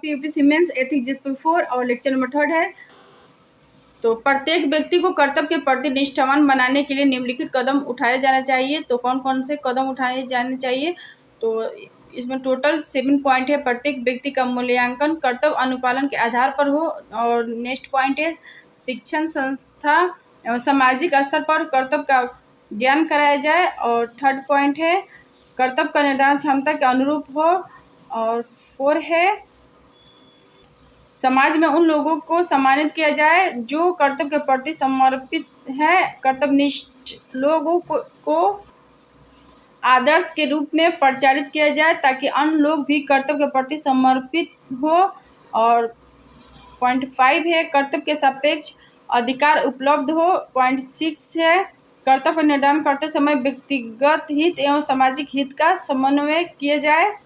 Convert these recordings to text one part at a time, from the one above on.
आपकी UPSC mains ethics जिसपे 4 और लेक्चर नंबर 3 है। तो प्रत्येक व्यक्ति को कर्तव्य के प्रति निष्ठावान बनाने के लिए निम्नलिखित कदम उठाए जाना चाहिए। तो कौन कौन से कदम उठाए जाने चाहिए? तो इसमें टोटल 7 पॉइंट है। प्रत्येक व्यक्ति का मूल्यांकन कर्तव्य अनुपालन के आधार पर हो। और नेक्स्ट पॉइंट है शिक्षण संस्था एवं सामाजिक स्तर पर कर्तव्य का ज्ञान कराया जाए। और थर्ड पॉइंट है कर्तव्य का निर्धारण क्षमता के अनुरूप हो। और 4 है समाज में उन लोगों को सम्मानित किया जाए जो कर्तव्य के प्रति समर्पित है। कर्तव्यनिष्ठ लोगों को आदर्श के रूप में प्रचारित किया जाए ताकि अन्य लोग भी कर्तव्य के प्रति समर्पित हो। और पॉइंट 5 है कर्तव्य के सापेक्ष अधिकार उपलब्ध हो। पॉइंट 6 है कर्तव्य का निर्धारण करते समय व्यक्तिगत हित एवं सामाजिक हित का समन्वय किया जाए।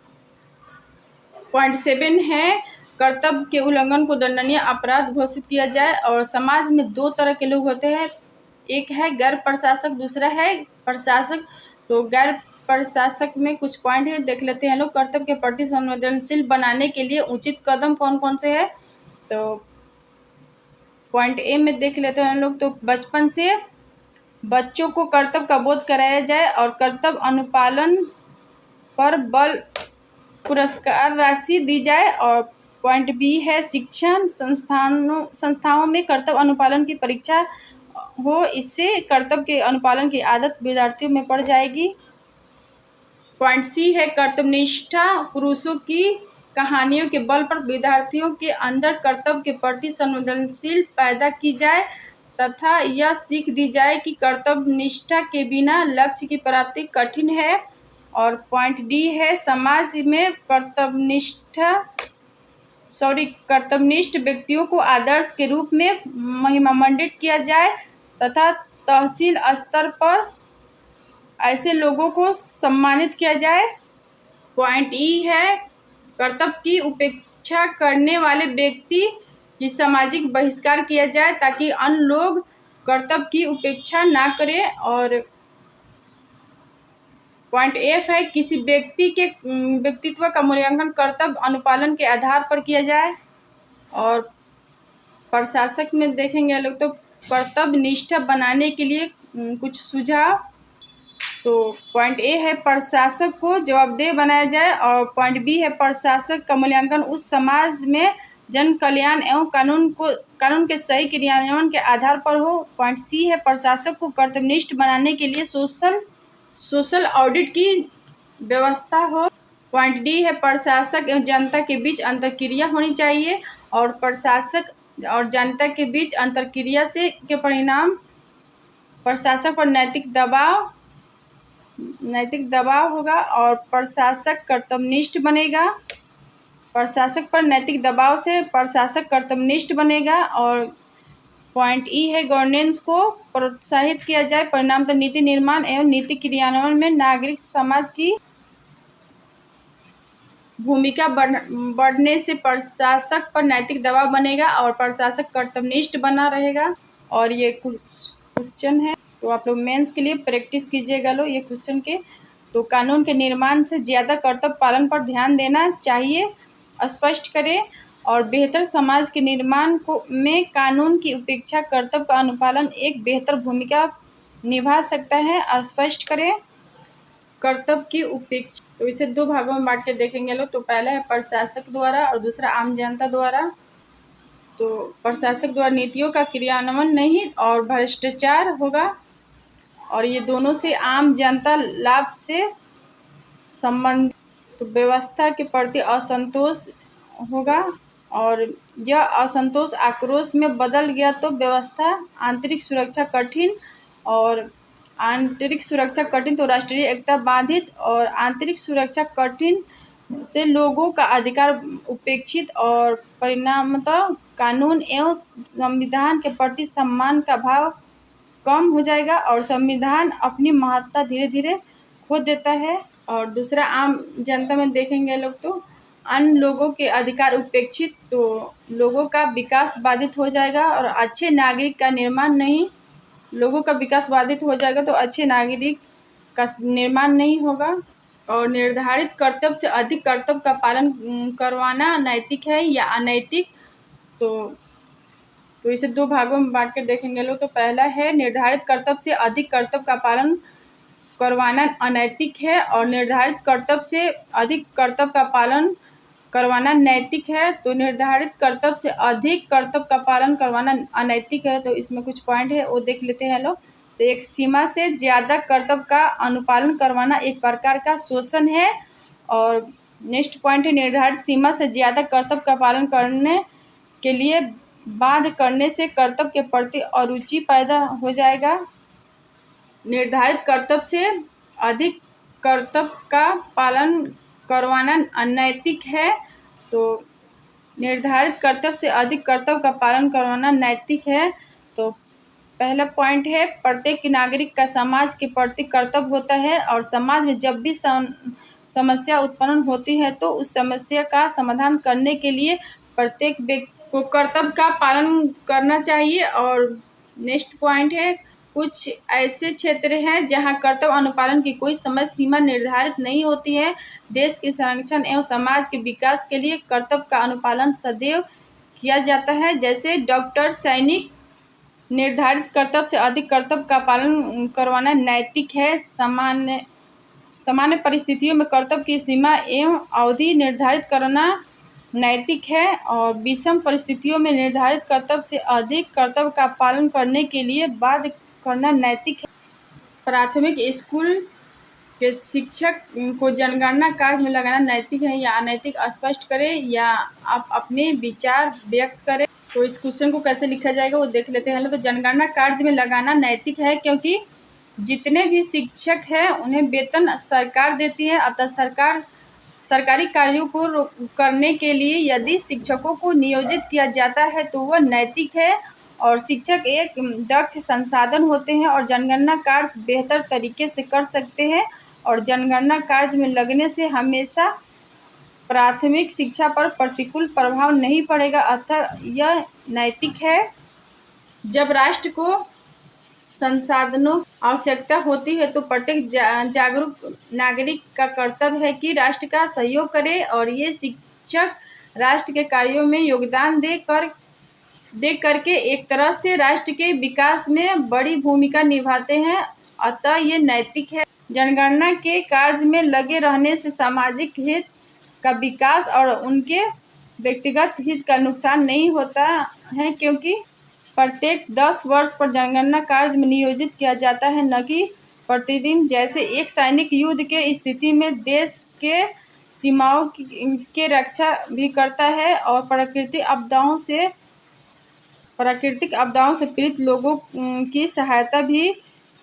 पॉइंट 7 है कर्तव्य के उल्लंघन को दंडनीय अपराध घोषित किया जाए। और समाज में 2 तरह के लोग होते हैं, एक है गैर प्रशासक, दूसरा है प्रशासक। तो गैर प्रशासक में कुछ पॉइंट है, देख लेते हैं लोग। कर्तव्य के प्रति संवेदनशील बनाने के लिए उचित कदम कौन कौन से है? तो पॉइंट ए में देख लेते हैं लोग। तो बचपन से बच्चों को कर्तव्य का बोध कराया जाए और कर्तव्य अनुपालन पर बल पुरस्कार राशि दी जाए। और पॉइंट बी है शिक्षण संस्थाओं में कर्तव्य अनुपालन की परीक्षा हो, इससे कर्तव्य के अनुपालन की आदत विद्यार्थियों में पड़ जाएगी। पॉइंट सी है कर्तव्यनिष्ठा पुरुषों की कहानियों के बल पर विद्यार्थियों के अंदर कर्तव्य के प्रति संवेदनशील पैदा की जाए तथा यह सीख दी जाए कि कर्तव्यनिष्ठा के बिना लक्ष्य की प्राप्ति कठिन है। और पॉइंट डी है समाज में कर्तव्यनिष्ठ व्यक्तियों को आदर्श के रूप में महिमामंडित किया जाए तथा तहसील स्तर पर ऐसे लोगों को सम्मानित किया जाए। पॉइंट ई है कर्तव्य की उपेक्षा करने वाले व्यक्ति की सामाजिक बहिष्कार किया जाए ताकि अन्य लोग कर्तव्य की उपेक्षा ना करें। और पॉइंट एफ है किसी व्यक्ति के व्यक्तित्व का मूल्यांकन कर्तव्य अनुपालन के आधार पर किया जाए। और प्रशासक में देखेंगे लोग तो कर्तव्य निष्ठा बनाने के लिए कुछ सुझाव। तो पॉइंट ए है प्रशासक को जवाबदेह बनाया जाए। और पॉइंट बी है प्रशासक का मूल्यांकन उस समाज में जन कल्याण एवं कानून के सही क्रियान्वयन के आधार पर हो। पॉइंट सी है प्रशासक को कर्तव्यनिष्ठ बनाने के लिए सोशल ऑडिट की व्यवस्था हो। पॉइंट डी है प्रशासक एवं जनता के बीच अंतर्क्रिया होनी चाहिए। और प्रशासक और जनता के बीच अंतर्क्रिया से के परिणाम प्रशासक पर नैतिक दबाव होगा और प्रशासक कर्तव्यनिष्ठ बनेगा। प्रशासक पर नैतिक दबाव से प्रशासक कर्तव्यनिष्ठ बनेगा। और पॉइंट ई है गवर्नेंस को प्रोत्साहित किया जाए। परिणामतः नीति निर्माण एवं नीति क्रियान्वयन में नागरिक समाज की भूमिका बढ़ने से प्रशासक पर नैतिक दबाव बनेगा और प्रशासक कर्तव्यनिष्ठ बना रहेगा। और ये कुछ क्वेश्चन है तो आप लोग मेंस के लिए प्रैक्टिस कीजिएगा लो ये क्वेश्चन के। तो कानून के निर्माण से ज़्यादा कर्तव्य पालन पर ध्यान देना चाहिए, स्पष्ट करें। और बेहतर समाज के निर्माण में कानून की उपेक्षा कर्तव्य का अनुपालन एक बेहतर भूमिका निभा सकता है, स्पष्ट करें। कर्तव्य की उपेक्षा तो इसे 2 भागों में बांट के देखेंगे लोग। तो पहला है प्रशासक द्वारा और दूसरा आम जनता द्वारा। तो प्रशासक द्वारा नीतियों का क्रियान्वयन नहीं और भ्रष्टाचार होगा और ये दोनों से आम जनता लाभ से संबंधित। तो व्यवस्था के प्रति असंतोष होगा और यह असंतोष आक्रोश में बदल गया तो व्यवस्था आंतरिक सुरक्षा कठिन तो राष्ट्रीय एकता बाधित और आंतरिक सुरक्षा कठिन से लोगों का अधिकार उपेक्षित और परिणामतः कानून एवं संविधान के प्रति सम्मान का भाव कम हो जाएगा और संविधान अपनी महत्ता धीरे धीरे खो देता है। और दूसरा आम जनता में देखेंगे लोग तो अन्य लोगों के अधिकार उपेक्षित तो लोगों का विकास बाधित हो जाएगा और अच्छे नागरिक का निर्माण नहीं, लोगों का विकास बाधित हो जाएगा तो अच्छे नागरिक का निर्माण नहीं होगा। और निर्धारित कर्तव्य से अधिक कर्तव्य का पालन करवाना नैतिक है या अनैतिक। तो इसे दो भागों में बांट कर देखेंगे लोग। तो पहला है निर्धारित कर्तव्य से अधिक कर्तव्य का पालन करवाना अनैतिक है और निर्धारित कर्तव्य से अधिक कर्तव्य का पालन करवाना नैतिक है। तो निर्धारित कर्तव्य से अधिक कर्तव्य का पालन करवाना अनैतिक है। तो इसमें कुछ पॉइंट है वो देख लेते हैं लोग। तो एक सीमा से ज़्यादा कर्तव्य का अनुपालन करवाना एक प्रकार का शोषण है। और नेक्स्ट पॉइंट है निर्धारित सीमा से ज़्यादा कर्तव्य का पालन करने के लिए बाध्य करने से कर्तव्य के प्रति अरुचि पैदा हो जाएगा। निर्धारित कर्तव्य से अधिक कर्तव्य का पालन करवाना अनैतिक है। तो निर्धारित कर्तव्य से अधिक कर्तव्य का पालन करवाना नैतिक है। तो पहला पॉइंट है प्रत्येक नागरिक का समाज के प्रति कर्तव्य होता है और समाज में जब भी समस्या उत्पन्न होती है तो उस समस्या का समाधान करने के लिए प्रत्येक व्यक्ति को कर्तव्य का पालन करना चाहिए। और नेक्स्ट पॉइंट है कुछ ऐसे क्षेत्र हैं जहां कर्तव्य अनुपालन की कोई समय सीमा निर्धारित नहीं होती है। देश के संरक्षण एवं समाज के विकास के लिए कर्तव्य का अनुपालन सदैव किया जाता है। जैसे डॉक्टर, सैनिक। निर्धारित कर्तव्य से अधिक कर्तव्य का पालन करवाना नैतिक है। सामान्य परिस्थितियों में कर्तव्य की सीमा एवं अवधि निर्धारित करना नैतिक है और विषम परिस्थितियों में निर्धारित कर्तव्य से अधिक कर्तव्य का पालन करने के लिए बाध्य करना नैतिक है। प्राथमिक स्कूल के शिक्षक को जनगणना कार्य में लगाना नैतिक है या अनैतिक, स्पष्ट करें या आप अपने विचार व्यक्त करें। तो इस क्वेश्चन को कैसे लिखा जाएगा वो देख लेते हैं। तो जनगणना कार्य में लगाना नैतिक है क्योंकि जितने भी शिक्षक हैं उन्हें वेतन सरकार देती है। अतः सरकारी कार्यों को करने के लिए यदि शिक्षकों को नियोजित किया जाता है तो वह नैतिक है। और शिक्षक एक दक्ष संसाधन होते हैं और जनगणना कार्य बेहतर तरीके से कर सकते हैं। और जनगणना कार्य में लगने से हमेशा प्राथमिक शिक्षा पर प्रतिकूल प्रभाव नहीं पड़ेगा, अतः यह नैतिक है। जब राष्ट्र को संसाधनों आवश्यकता होती है तो प्रत्येक जागरूक नागरिक का कर्तव्य है कि राष्ट्र का सहयोग करे और ये शिक्षक राष्ट्र के कार्यों में योगदान दे करके एक तरह से राष्ट्र के विकास में बड़ी भूमिका निभाते हैं, अतः ये नैतिक है। जनगणना के कार्य में लगे रहने से सामाजिक हित का विकास और उनके व्यक्तिगत हित का नुकसान नहीं होता है क्योंकि प्रत्येक 10 वर्ष पर जनगणना कार्य में नियोजित किया जाता है, न कि प्रतिदिन। जैसे एक सैनिक युद्ध के स्थिति में देश के सीमाओं के रक्षा भी करता है और प्राकृतिक आपदाओं से पीड़ित लोगों की सहायता भी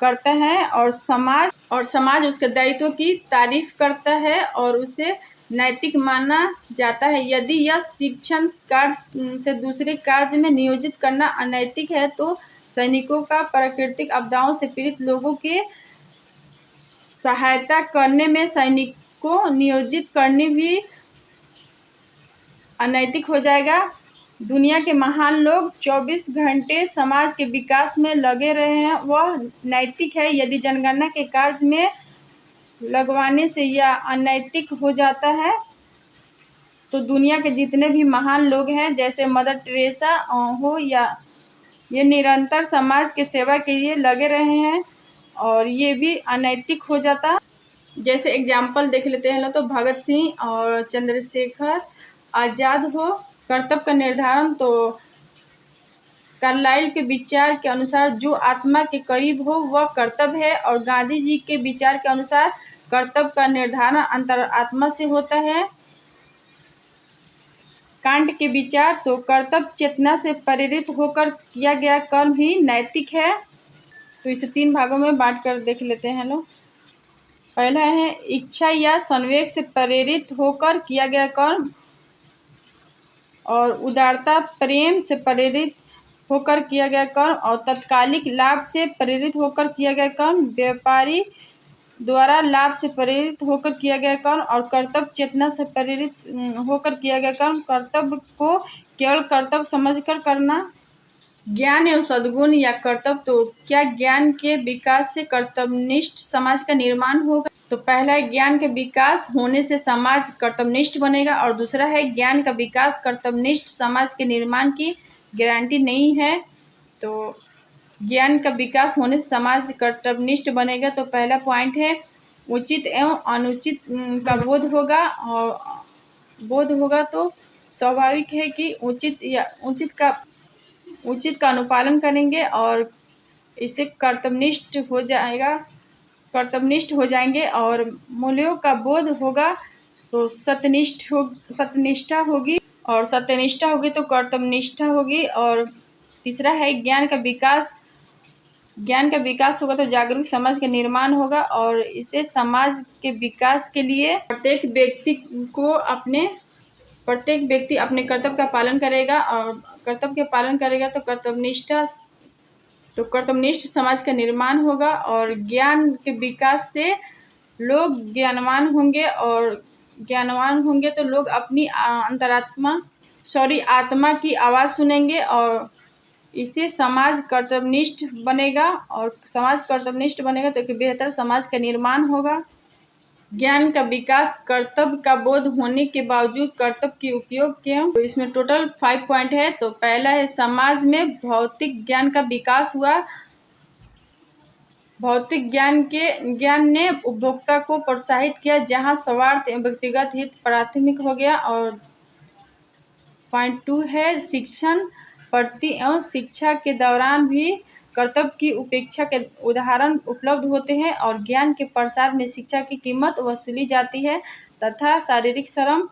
करता है और समाज उसके दायित्व की तारीफ करता है और उसे नैतिक माना जाता है। यदि यह शिक्षण कार्य से दूसरे कार्य में नियोजित करना अनैतिक है तो सैनिकों का प्राकृतिक आपदाओं से पीड़ित लोगों के सहायता करने में सैनिकों नियोजित करने भी अनैतिक हो जाएगा। दुनिया के महान लोग 24 घंटे समाज के विकास में लगे रहे हैं, वह नैतिक है। यदि जनगणना के कार्य में लगवाने से यह अनैतिक हो जाता है तो दुनिया के जितने भी महान लोग हैं जैसे मदर टेरेसा हो या ये निरंतर समाज के सेवा के लिए लगे रहे हैं और ये भी अनैतिक हो जाता। जैसे एग्जाम्पल देख लेते हैं तो भगत सिंह और चंद्रशेखर आज़ाद हो। कर्तव्य का निर्धारण तो कार्लाइल के विचार के अनुसार जो आत्मा के करीब हो वह कर्तव्य है और गांधी जी के विचार के अनुसार कर्तव्य का निर्धारण अंतरात्मा से होता है। कांट के विचार तो कर्तव्य चेतना से प्रेरित होकर किया गया कर्म ही नैतिक है। तो इसे 3 भागों में बांट कर देख लेते हैं लोग। पहला है इच्छा या संवेग से प्रेरित होकर किया गया कर्म और उदारता प्रेम से प्रेरित होकर किया गया कर्म और तत्कालिक लाभ से प्रेरित होकर किया गया कर्म, व्यापारी द्वारा लाभ से प्रेरित होकर किया गया कर्म और कर्तव्य चेतना से प्रेरित होकर किया गया कर्म। कर्तव्य को केवल कर्तव्य समझकर करना। ज्ञान एवं सद्गुण या कर्तव्य तो क्या ज्ञान के विकास से कर्तव्यनिष्ठ समाज का निर्माण होगा। तो पहला है ज्ञान के विकास होने से समाज कर्तव्यनिष्ठ बनेगा, और दूसरा है ज्ञान का विकास कर्तव्यनिष्ठ समाज के निर्माण की गारंटी नहीं है। तो ज्ञान का विकास होने से समाज कर्तव्यनिष्ठ बनेगा। तो पहला पॉइंट है उचित एवं अनुचित का बोध होगा, और बोध होगा तो स्वाभाविक है कि उचित का अनुपालन करेंगे और इससे कर्तव्यनिष्ठ हो जाएंगे। और मूल्यों का बोध होगा तो सत्यनिष्ठा होगी, और सत्यनिष्ठा होगी तो कर्तव्यनिष्ठा होगी। और तीसरा है ज्ञान का विकास होगा तो जागरूक समाज का निर्माण होगा, और इसे समाज के विकास के लिए प्रत्येक व्यक्ति अपने कर्तव्य का पालन करेगा, और कर्तव्य के पालन करेगा तो कर्तव्यनिष्ठ समाज का निर्माण होगा। और ज्ञान के विकास से लोग ज्ञानवान होंगे, और ज्ञानवान होंगे तो लोग अपनी आत्मा की आवाज़ सुनेंगे, और इससे समाज कर्तव्यनिष्ठ बनेगा, और समाज कर्तव्यनिष्ठ बनेगा तो एक बेहतर समाज का निर्माण होगा। ज्ञान का विकास कर्तव्य का बोध होने के बावजूद कर्तव्य के उपयोग क्यों। तो इसमें टोटल 5 पॉइंट है। तो पहला है समाज में भौतिक ज्ञान का विकास हुआ। भौतिक ज्ञान ने उपभोक्ता को प्रोत्साहित किया, जहां स्वार्थ एवं व्यक्तिगत हित प्राथमिक हो गया। और पॉइंट 2 है शिक्षण प्रति एवं शिक्षा के दौरान भी कर्तव्य की उपेक्षा के उदाहरण उपलब्ध होते हैं, और ज्ञान के प्रसार में शिक्षा की कीमत वसूली जाती है तथा शारीरिक श्रम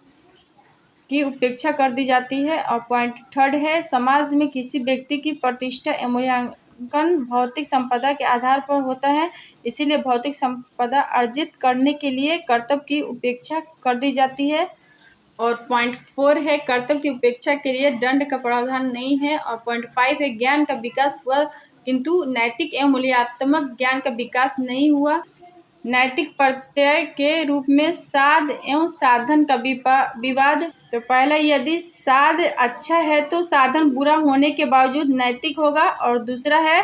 की उपेक्षा कर दी जाती है। और पॉइंट 3 है समाज में किसी व्यक्ति की प्रतिष्ठा एवं मूल्यांकन भौतिक संपदा के आधार पर होता है, इसीलिए भौतिक संपदा अर्जित करने के लिए कर्तव्य की उपेक्षा कर दी जाती है। और पॉइंट 4 है कर्तव्य की उपेक्षा के लिए दंड का प्रावधान नहीं है। और पॉइंट 5 है ज्ञान का विकास हुआ किंतु नैतिक एवं मूल्यात्मक ज्ञान का विकास नहीं हुआ। नैतिक प्रत्यय के रूप में साध एवं साधन का विवाद। तो पहला, यदि साध अच्छा है तो साधन बुरा होने के बावजूद नैतिक होगा। और दूसरा है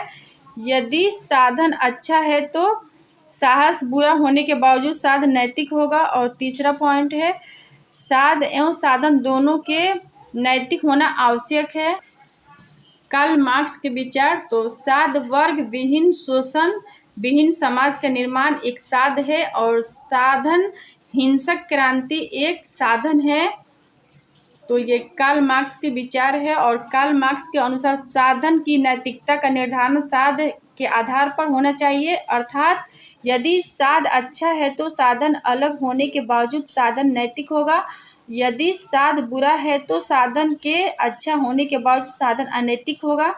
यदि साधन अच्छा है तो साहस बुरा होने के बावजूद साध नैतिक होगा। और तीसरा पॉइंट है साध एवं साधन दोनों के नैतिक होना आवश्यक है। कार्ल मार्क्स के विचार। तो साध वर्ग विहीन शोषण विहीन समाज का निर्माण एक साध है, और साधन हिंसक क्रांति एक साधन है। तो ये कार्ल मार्क्स के विचार है, और कार्ल मार्क्स के अनुसार साधन की नैतिकता का निर्धारण साध के आधार पर होना चाहिए, अर्थात यदि साध अच्छा है तो साधन अलग होने के बावजूद साधन नैतिक होगा। यदि साध बुरा है तो साधन के अच्छा होने के बावजूद साधन अनैतिक होगा।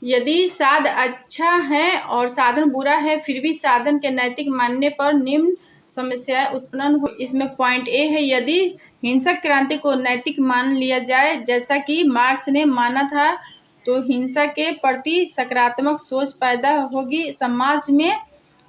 यदि साध अच्छा है और साधन बुरा है फिर भी साधन के नैतिक मानने पर निम्न समस्याएं उत्पन्न हो। इसमें पॉइंट ए है यदि हिंसक क्रांति को नैतिक मान लिया जाए जैसा कि मार्क्स ने माना था तो हिंसा के प्रति सकारात्मक सोच पैदा होगी, समाज में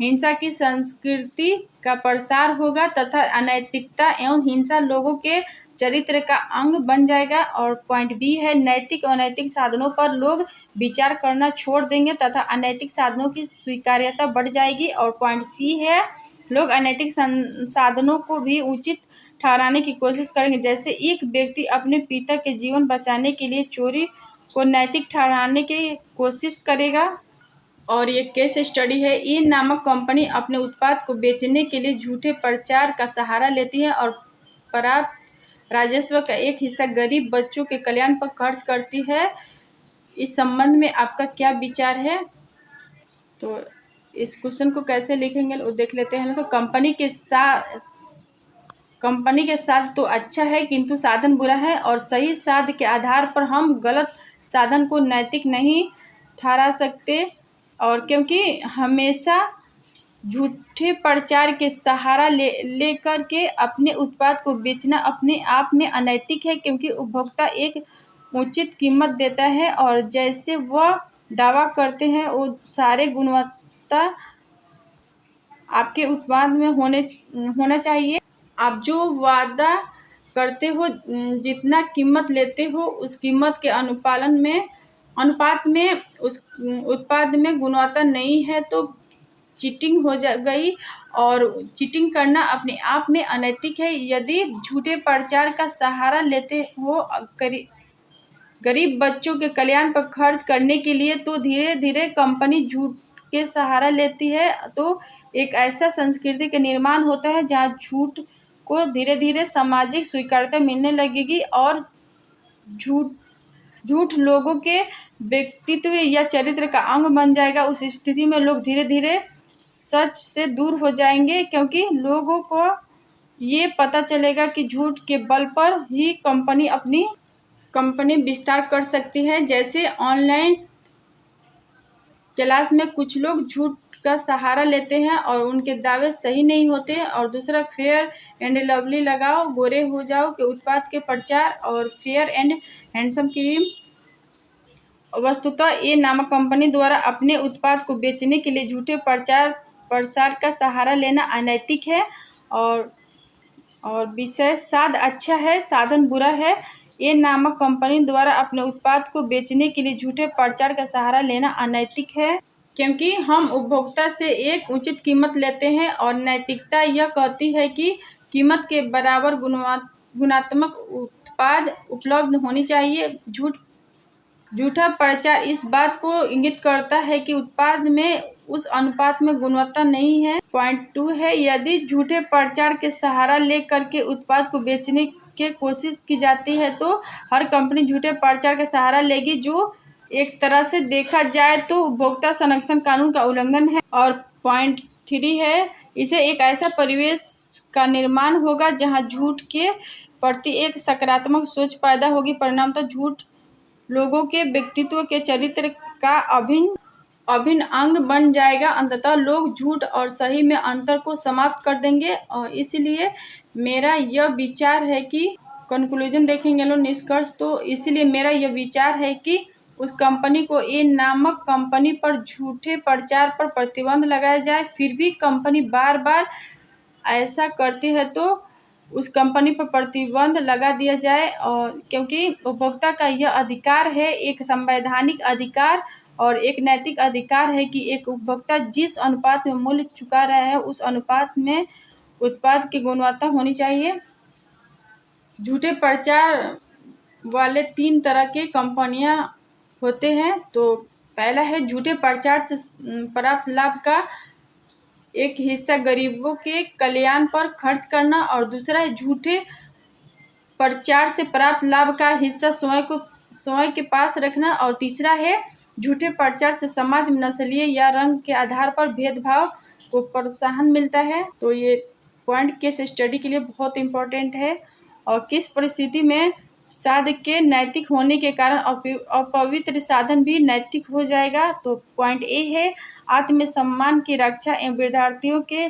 हिंसा की संस्कृति का प्रसार होगा तथा अनैतिकता एवं हिंसा लोगों के चरित्र का अंग बन जाएगा। और पॉइंट बी है नैतिक और अनैतिक साधनों पर लोग विचार करना छोड़ देंगे तथा अनैतिक साधनों की स्वीकार्यता बढ़ जाएगी। और पॉइंट सी है लोग अनैतिक साधनों को भी उचित ठहराने की कोशिश करेंगे, जैसे एक व्यक्ति अपने पिता के जीवन बचाने के लिए चोरी को नैतिक ठहराने की कोशिश करेगा। और ये केस स्टडी है, ई नामक कंपनी अपने उत्पाद को बेचने के लिए झूठे प्रचार का सहारा लेती है और प्राप्त राजस्व का एक हिस्सा गरीब बच्चों के कल्याण पर खर्च करती है। इस संबंध में आपका क्या विचार है? तो इस क्वेश्चन को कैसे लिखेंगे वो देख लेते हैं। तो कंपनी के साथ तो अच्छा है किंतु साधन बुरा है, और सही साध के आधार पर हम गलत साधन को नैतिक नहीं ठहरा सकते, और क्योंकि हमेशा झूठे प्रचार के सहारा लेकर के अपने उत्पाद को बेचना अपने आप में अनैतिक है, क्योंकि उपभोक्ता एक उचित कीमत देता है और जैसे वह दावा करते हैं वो सारे गुणवत्ता आपके उत्पाद में होना चाहिए। आप जो वादा करते हो जितना कीमत लेते हो उस कीमत के अनुपात में उस उत्पाद में गुणवत्ता नहीं है तो चीटिंग हो गई और चीटिंग करना अपने आप में अनैतिक है। यदि झूठे प्रचार का सहारा लेते हो गरीब बच्चों के कल्याण पर खर्च करने के लिए, तो धीरे धीरे कंपनी झूठ के सहारा लेती है, तो एक ऐसा संस्कृति का निर्माण होता है जहां झूठ को धीरे धीरे सामाजिक स्वीकार्यता मिलने लगेगी और झूठ लोगों के व्यक्तित्व या चरित्र का अंग बन जाएगा। उस स्थिति में लोग धीरे धीरे सच से दूर हो जाएंगे, क्योंकि लोगों को ये पता चलेगा कि झूठ के बल पर ही कंपनी विस्तार कर सकती है। जैसे ऑनलाइन क्लास में कुछ लोग झूठ का सहारा लेते हैं और उनके दावे सही नहीं होते, और दूसरा फेयर एंड लवली लगाओ गोरे हो जाओ के उत्पाद के प्रचार और फेयर एंड हैंडसम क्रीम वस्तुतः ये नामक कंपनी द्वारा अपने उत्पाद को बेचने के लिए झूठे प्रसार का सहारा लेना अनैतिक है। और विषय साध अच्छा है साधन बुरा है। ये नामक कंपनी द्वारा अपने उत्पाद को बेचने के लिए झूठे प्रचार का सहारा लेना अनैतिक है, क्योंकि हम उपभोक्ता से एक उचित कीमत लेते हैं और नैतिकता यह कहती है कि कीमत के बराबर गुणात्मक उत्पाद उपलब्ध होनी चाहिए। झूठा प्रचार इस बात को इंगित करता है कि उत्पाद में उस अनुपात में गुणवत्ता नहीं है। पॉइंट 2 है, यदि झूठे प्रचार के सहारा ले करके उत्पाद को बेचने की कोशिश की जाती है तो हर कंपनी झूठे प्रचार का सहारा लेगी, जो एक तरह से देखा जाए तो उपभोक्ता संरक्षण कानून का उल्लंघन है। और पॉइंट 3 है, इसे एक ऐसा परिवेश का निर्माण होगा जहां झूठ के प्रति एक सकारात्मक सोच पैदा होगी। परिणामतः झूठ लोगों के व्यक्तित्व के चरित्र का अभिन्न अंग बन जाएगा। अंततः लोग झूठ और सही में अंतर को समाप्त कर देंगे। और इसलिए मेरा यह विचार है कि कंक्लूजन देखेंगे लोग, निष्कर्ष। तो इसलिए मेरा यह विचार है कि उस कंपनी को ए नामक कंपनी पर झूठे प्रचार पर प्रतिबंध लगाया जाए। फिर भी कंपनी बार बार ऐसा करती है तो उस कंपनी पर प्रतिबंध लगा दिया जाए, और क्योंकि उपभोक्ता का यह अधिकार है, एक संवैधानिक अधिकार और एक नैतिक अधिकार है कि एक उपभोक्ता जिस अनुपात में मूल्य चुका रहा है उस अनुपात में उत्पाद की गुणवत्ता होनी चाहिए। झूठे प्रचार वाले 3 तरह के कंपनियां होते हैं। तो पहला है झूठे प्रचार से प्राप्त लाभ का एक हिस्सा गरीबों के कल्याण पर खर्च करना, और दूसरा है झूठे प्रचार से प्राप्त लाभ का हिस्सा स्वयं के पास रखना, और तीसरा है झूठे प्रचार से समाज में नस्लीय या रंग के आधार पर भेदभाव को प्रोत्साहन मिलता है। तो ये पॉइंट केस स्टडी के लिए बहुत इम्पोर्टेंट है। और किस परिस्थिति में साध के नैतिक होने के कारण अपवित्र साधन भी नैतिक हो जाएगा। तो पॉइंट ए है, आत्मसम्मान की रक्षा एवं विद्यार्थियों के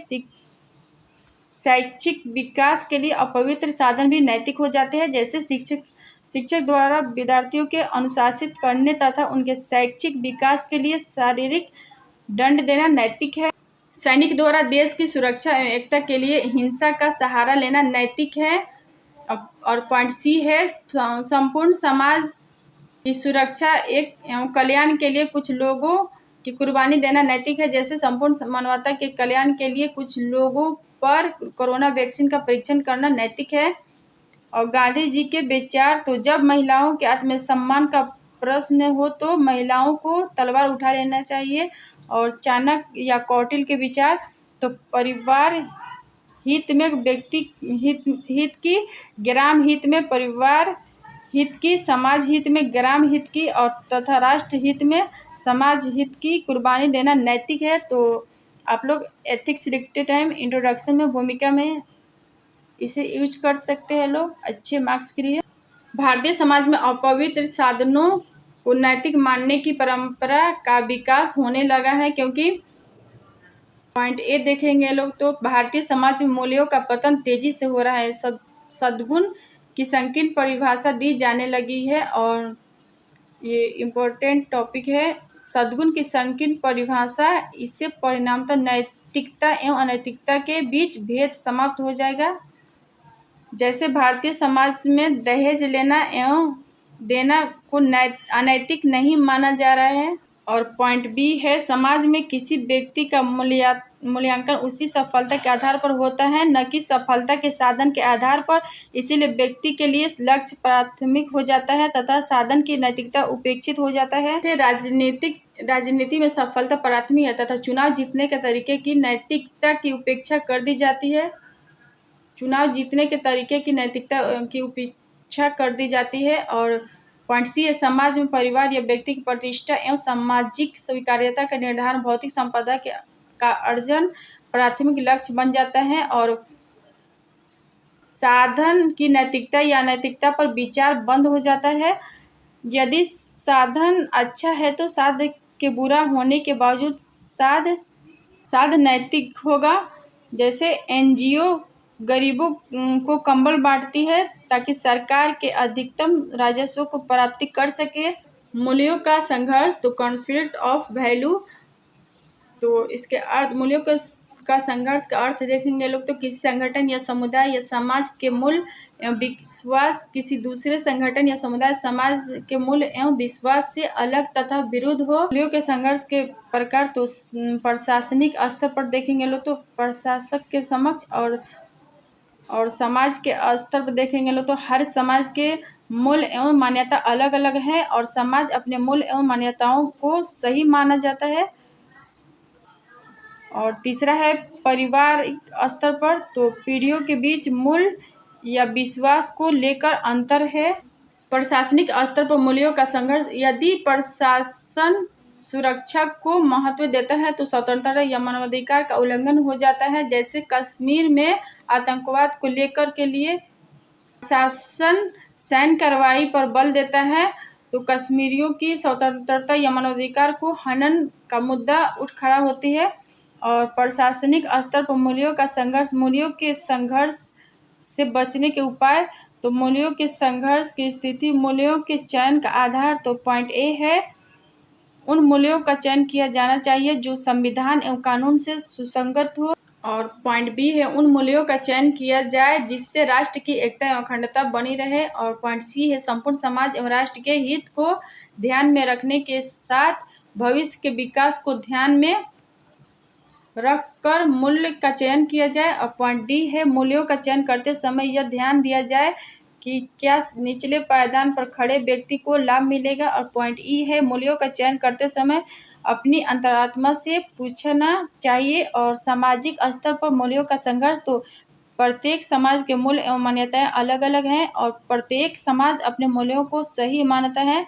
शैक्षिक विकास के लिए अपवित्र साधन भी नैतिक हो जाते हैं। जैसे शिक्षक द्वारा विद्यार्थियों के अनुशासित करने तथा उनके शैक्षिक विकास के लिए शारीरिक दंड देना नैतिक है। सैनिक द्वारा देश की सुरक्षा एवं एकता के लिए हिंसा का सहारा लेना नैतिक है। और पॉइंट सी है, संपूर्ण समाज की सुरक्षा एवं कल्याण के लिए कुछ लोगों की कुर्बानी देना नैतिक है। जैसे संपूर्ण मानवता के कल्याण के लिए कुछ लोगों पर कोरोना वैक्सीन का परीक्षण करना नैतिक है। और गांधी जी के विचार, तो जब महिलाओं के आत्मसम्मान का प्रश्न हो तो महिलाओं को तलवार उठा लेना चाहिए। और चाणक्य या कौटिल्य के विचार, तो परिवार हित में व्यक्ति हित की, ग्राम हित में परिवार हित की, समाज हित में ग्राम हित की, और तथा राष्ट्र हित में समाज हित की कुर्बानी देना नैतिक है। तो आप लोग एथिक्स लिखते टाइम इंट्रोडक्शन में भूमिका में इसे यूज कर सकते हैं लोग अच्छे मार्क्स के लिए। भारतीय समाज में अपवित्र साधनों को नैतिक मानने की परंपरा का विकास होने लगा है, क्योंकि पॉइंट ए देखेंगे लोग, तो भारतीय समाज में मूल्यों का पतन तेजी से हो रहा है। सद्गुण की संकीर्ण परिभाषा दी जाने लगी है, और ये इम्पोर्टेंट टॉपिक है। सद्गुण की संकीर्ण परिभाषा, इससे परिणामतः नैतिकता एवं अनैतिकता के बीच भेद समाप्त हो जाएगा। जैसे भारतीय समाज में दहेज लेना एवं देना को अनैतिक नहीं माना जा रहा है। और पॉइंट बी है, समाज में किसी व्यक्ति का मूल्यांकन उसी सफलता के आधार पर होता है, न कि सफलता के साधन के आधार पर। इसीलिए व्यक्ति के लिए लक्ष्य प्राथमिक हो जाता है तथा साधन की नैतिकता उपेक्षित हो जाता है। राजनीति में सफलता प्राथमिक है तथा चुनाव जीतने के तरीके की नैतिकता की उपेक्षा कर दी जाती है। चुनाव जीतने के तरीके की नैतिकता की उपेक्षा कर दी जाती है। और पॉइंट सी है, समाज में परिवार या व्यक्ति की प्रतिष्ठा एवं सामाजिक स्वीकार्यता का निर्धारण भौतिक संपदा का अर्जन प्राथमिक लक्ष्य बन जाता है। और साधन की नैतिकता या नैतिकता पर विचार बंद हो जाता है। यदि साधन अच्छा है तो साध के बुरा होने के बावजूद साध नैतिक होगा। जैसे एनजीओ गरीबों को कंबल बांटती है ताकि सरकार के अधिकतम राजस्व को प्राप्ति कर सके। मूल्यों का संघर्ष, तो कॉन्फ्लिक्ट ऑफ वैल्यू, तो इसके अर्थ मूल्यों का संघर्ष का अर्थ देखेंगे लोग तो किसी संगठन या समुदाय या समाज के मूल्य एवं विश्वास किसी दूसरे संगठन या समुदाय समाज के मूल्य एवं विश्वास से अलग तथा विरुद्ध हो। मूल्यों के संघर्ष के प्रकार तो प्रशासनिक स्तर पर देखेंगे लोग तो प्रशासक के समक्ष और समाज के स्तर पर देखेंगे लोग तो हर समाज के मूल्य एवं मान्यता अलग अलग है और समाज अपने मूल्य एवं मान्यताओं को सही माना जाता है। और तीसरा है पारिवारिक स्तर पर, तो पीढ़ियों के बीच मूल्य या विश्वास को लेकर अंतर है। प्रशासनिक स्तर पर मूल्यों का संघर्ष, यदि प्रशासन सुरक्षा को महत्व देता है तो स्वतंत्रता या मानवाधिकार का उल्लंघन हो जाता है। जैसे कश्मीर में आतंकवाद को लेकर के लिए प्रशासन सैन्य कार्रवाई पर बल देता है तो कश्मीरियों की स्वतंत्रता या मानवाधिकार को हनन का मुद्दा उठ खड़ा होती है। और प्रशासनिक स्तर पर मूल्यों का संघर्ष, मूल्यों के संघर्ष से बचने के उपाय, तो मूल्यों के संघर्ष की स्थिति, मूल्यों के चयन का आधार, तो पॉइंट ए है उन मूल्यों का चयन किया जाना चाहिए जो संविधान एवं कानून से सुसंगत हो। और पॉइंट बी है उन मूल्यों का चयन किया जाए जिससे राष्ट्र की एकता एवं अखंडता बनी रहे। और पॉइंट सी है संपूर्ण समाज एवं राष्ट्र के हित को ध्यान में रखने के साथ भविष्य के विकास को ध्यान में रखकर मूल्य का चयन किया जाए। और पॉइंट डी है मूल्यों का चयन करते समय यह ध्यान दिया जाए कि क्या निचले पायदान पर खड़े व्यक्ति को लाभ मिलेगा। और पॉइंट ई है मूल्यों का चयन करते समय अपनी अंतरात्मा से पूछना चाहिए। और सामाजिक स्तर पर मूल्यों का संघर्ष, तो प्रत्येक समाज के मूल्य एवं मान्यताएं अलग अलग हैं और प्रत्येक समाज अपने मूल्यों को सही मानता है।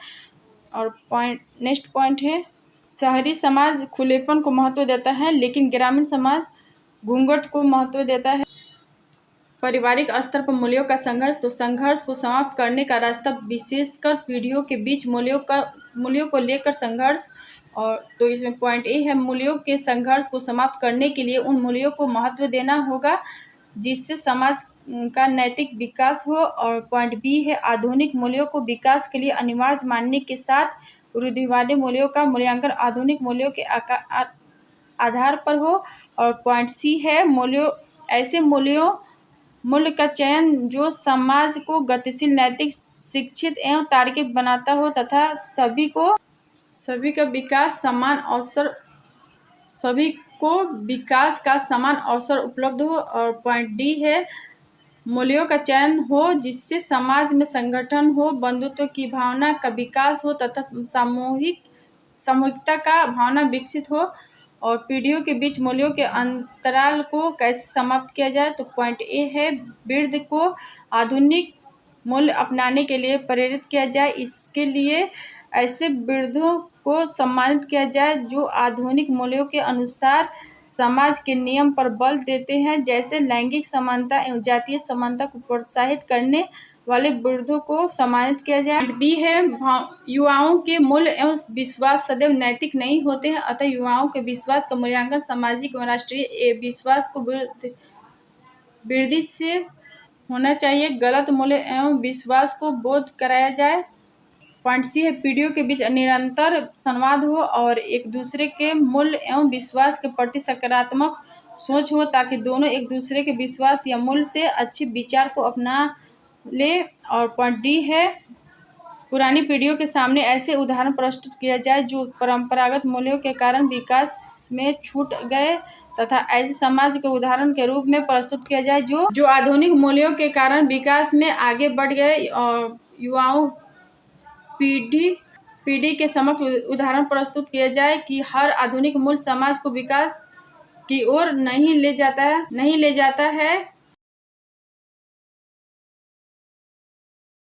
और नेक्स्ट पॉइंट है शहरी समाज खुलेपन को महत्व देता है लेकिन ग्रामीण समाज घूंघट को महत्व देता है। पारिवारिक स्तर पर मूल्यों का संघर्ष, तो संघर्ष को समाप्त करने का रास्ता विशेषकर पीढ़ियों के बीच मूल्यों को लेकर संघर्ष। और तो इसमें पॉइंट ए है मूल्यों के संघर्ष को समाप्त करने के लिए उन मूल्यों को महत्व देना होगा जिससे समाज का नैतिक विकास हो। और पॉइंट बी है आधुनिक मूल्यों को विकास के लिए अनिवार्य मानने के साथ रूढ़िवादी मूल्यों का मूल्यांकन आधुनिक मूल्यों के आधार पर हो। और पॉइंट सी है ऐसे मूल्य का चयन जो समाज को गतिशील, नैतिक, शिक्षित एवं तार्किक बनाता हो तथा सभी को विकास का समान अवसर उपलब्ध हो। और पॉइंट डी है मूल्यों का चयन हो जिससे समाज में संगठन हो, बंधुत्व की भावना का विकास हो तथा सामूहिकता का भावना विकसित हो। और पीढ़ियों के बीच मूल्यों के अंतराल को कैसे समाप्त किया जाए, तो पॉइंट ए है वृद्ध को आधुनिक मूल्य अपनाने के लिए प्रेरित किया जाए। इसके लिए ऐसे वृद्धों को सम्मानित किया जाए जो आधुनिक मूल्यों के अनुसार समाज के नियम पर बल देते हैं, जैसे लैंगिक समानता एवं जातीय समानता को प्रोत्साहित करने वाले वृद्धों को सम्मानित किया जाए। बी है युवाओं के मूल्य एवं विश्वास सदैव नैतिक नहीं होते हैं, अतः युवाओं के विश्वास का मूल्यांकन सामाजिक एवं राष्ट्रीय विश्वास को वृद्धि से होना चाहिए। गलत मूल्य एवं विश्वास को बोध कराया जाए। पॉइंट सी है पीढ़ियों के बीच निरंतर संवाद हो और एक दूसरे के मूल्य एवं विश्वास के प्रति सकारात्मक सोच हो ताकि दोनों एक दूसरे के विश्वास या मूल्य से अच्छे विचार को अपना ले। और पॉइंट डी है पुरानी पीढ़ियों के सामने ऐसे उदाहरण प्रस्तुत किया जाए जो परंपरागत मूल्यों के कारण विकास में छूट गए तथा ऐसे समाज के उदाहरण के रूप में प्रस्तुत किया जाए जो आधुनिक मूल्यों के कारण विकास में आगे बढ़ गए और युवाओं पीढ़ी के समक्ष उदाहरण प्रस्तुत किया जाए कि हर आधुनिक मूल्य समाज को विकास की ओर नहीं ले जाता है